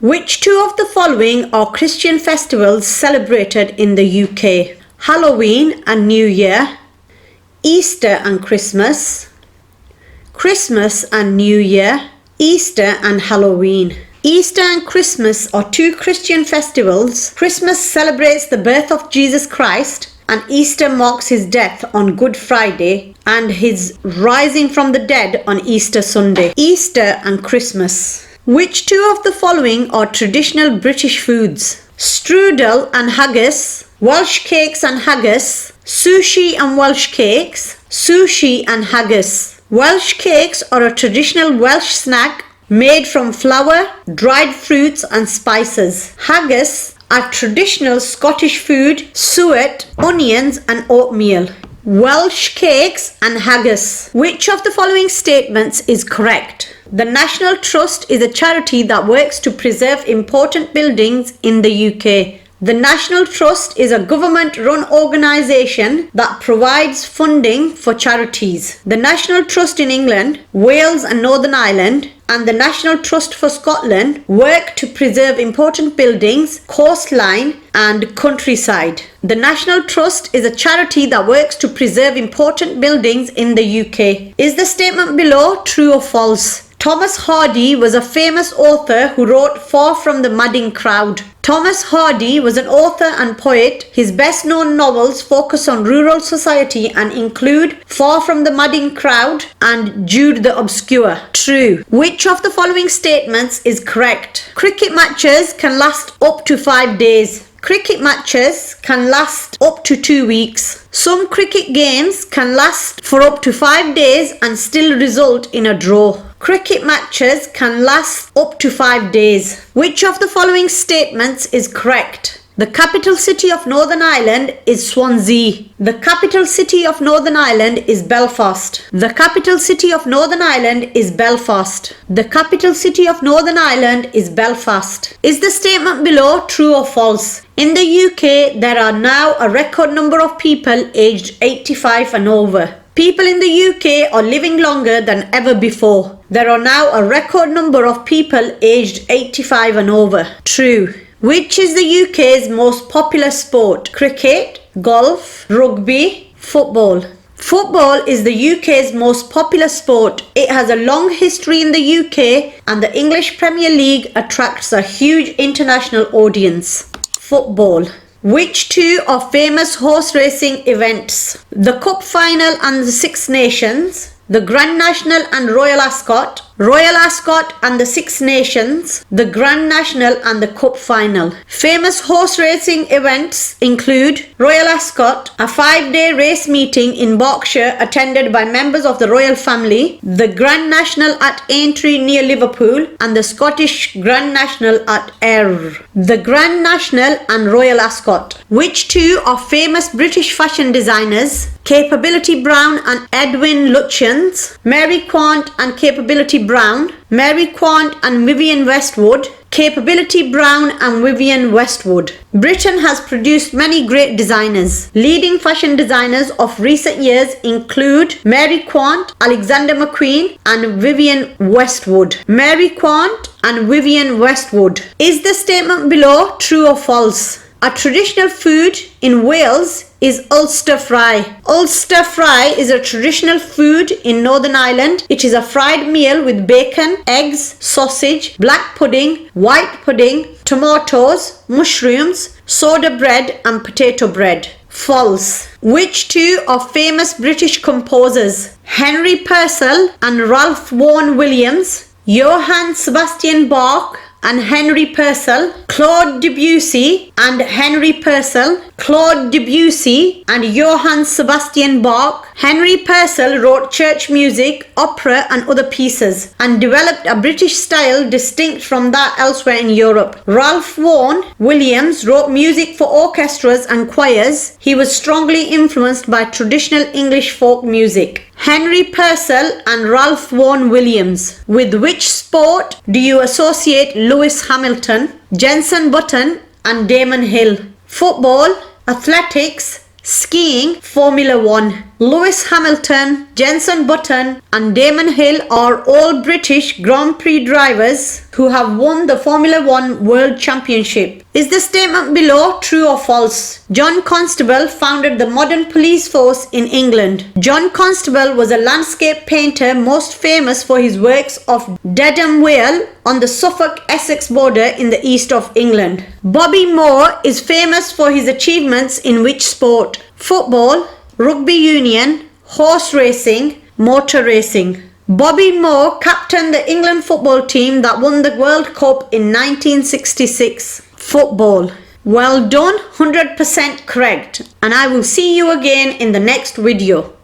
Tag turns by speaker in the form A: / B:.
A: Which two of the following are Christian festivals celebrated in the UK? Halloween and New Year, Easter and Christmas, Christmas and New Year, Easter and Halloween. Easter and Christmas are two Christian festivals. Christmas celebrates the birth of Jesus Christ, and Easter marks his death on Good Friday and his rising from the dead on Easter Sunday. Easter and Christmas. Which two of the following are traditional British foods? Strudel and haggis, Welsh cakes and haggis, sushi and Welsh cakes, sushi and haggis. Welsh cakes are a traditional Welsh snack made from flour, dried fruits and spices. Haggis are traditional Scottish food, suet, onions and oatmeal. Welsh cakes and haggis. Which of the following statements is correct? The National Trust is a charity that works to preserve important buildings in the UK. The National Trust is a government-run organisation that provides funding for charities. The National Trust in England, Wales and Northern Ireland and the National Trust for Scotland work to preserve important buildings, coastline and countryside. The National Trust is a charity that works to preserve important buildings in the UK. Is the statement below true or false? Thomas Hardy was a famous author who wrote Far from the Madding Crowd. Thomas Hardy was an author and poet. His best-known novels focus on rural society and include Far from the Madding Crowd and Jude the Obscure. True. Which of the following statements is correct? Cricket matches can last up to 5 days. Cricket matches can last up to 2 weeks. Some cricket games can last for up to 5 days and still result in a draw. Cricket matches can last up to 5 days. Which of the following statements is correct? The capital city of Northern Ireland is Swansea. The capital city of Northern Ireland is Belfast. The capital city of Northern Ireland is Belfast. The capital city of Northern Ireland is Belfast. Is the statement below true or false? In the UK, there are now a record number of people aged 85 and over. People in the UK are living longer than ever before. There are now a record number of people aged 85 and over. True. Which is the UK's most popular sport? Cricket, golf, rugby, football. Football is the UK's most popular sport. It has a long history in the UK and the English Premier League attracts a huge international audience. Football. Which two are famous horse racing events? The Cup Final and the Six Nations, the Grand National and Royal Ascot, Royal Ascot and the Six Nations, the Grand National and the Cup Final. Famous horse racing events include Royal Ascot, a 5-day race meeting in Berkshire attended by members of the royal family, the Grand National at Aintree near Liverpool and the Scottish Grand National at Ayr. The Grand National and Royal Ascot. Which two are famous British fashion designers? Capability Brown and Edwin Lutyens, Mary Quant and Capability Brown, Mary Quant and Vivienne Westwood, Capability Brown and Vivienne Westwood. Britain has produced many great designers. Leading fashion designers of recent years include Mary Quant, Alexander McQueen and Vivienne Westwood. Mary Quant and Vivienne Westwood. Is the statement below true or false? A traditional food in Wales is Ulster fry. Ulster fry is a traditional food in Northern Ireland. It is a fried meal with bacon, eggs, sausage, black pudding, white pudding, tomatoes, mushrooms, soda bread and potato bread. False. Which two are famous British composers? Henry Purcell and Ralph Vaughan Williams, Johann Sebastian Bach and Henry Purcell, Claude Debussy and Henry Purcell, Claude Debussy and Johann Sebastian Bach. Henry Purcell wrote church music, opera and other pieces and developed a British style distinct from that elsewhere in Europe. Ralph Vaughan Williams wrote music for orchestras and choirs. He was strongly influenced by traditional English folk music. Henry Purcell and Ralph Vaughan Williams. With which sport do you associate Lewis Hamilton, Jenson Button and Damon Hill? Football, athletics, Skiing, Formula One. Lewis Hamilton, Jenson Button and Damon Hill are all British Grand Prix drivers who have won the Formula One World Championship. Is the statement below true or false? John Constable founded the modern police force in England. John Constable was a landscape painter most famous for his works of Dedham Vale on the Suffolk-Essex border in the east of England. Bobby Moore is famous for his achievements in which sport? Football, rugby union, horse racing, motor racing. Bobby Moore captained the England football team that won the World Cup in 1966. Football. Well done, 100% correct. And I will see you again in the next video.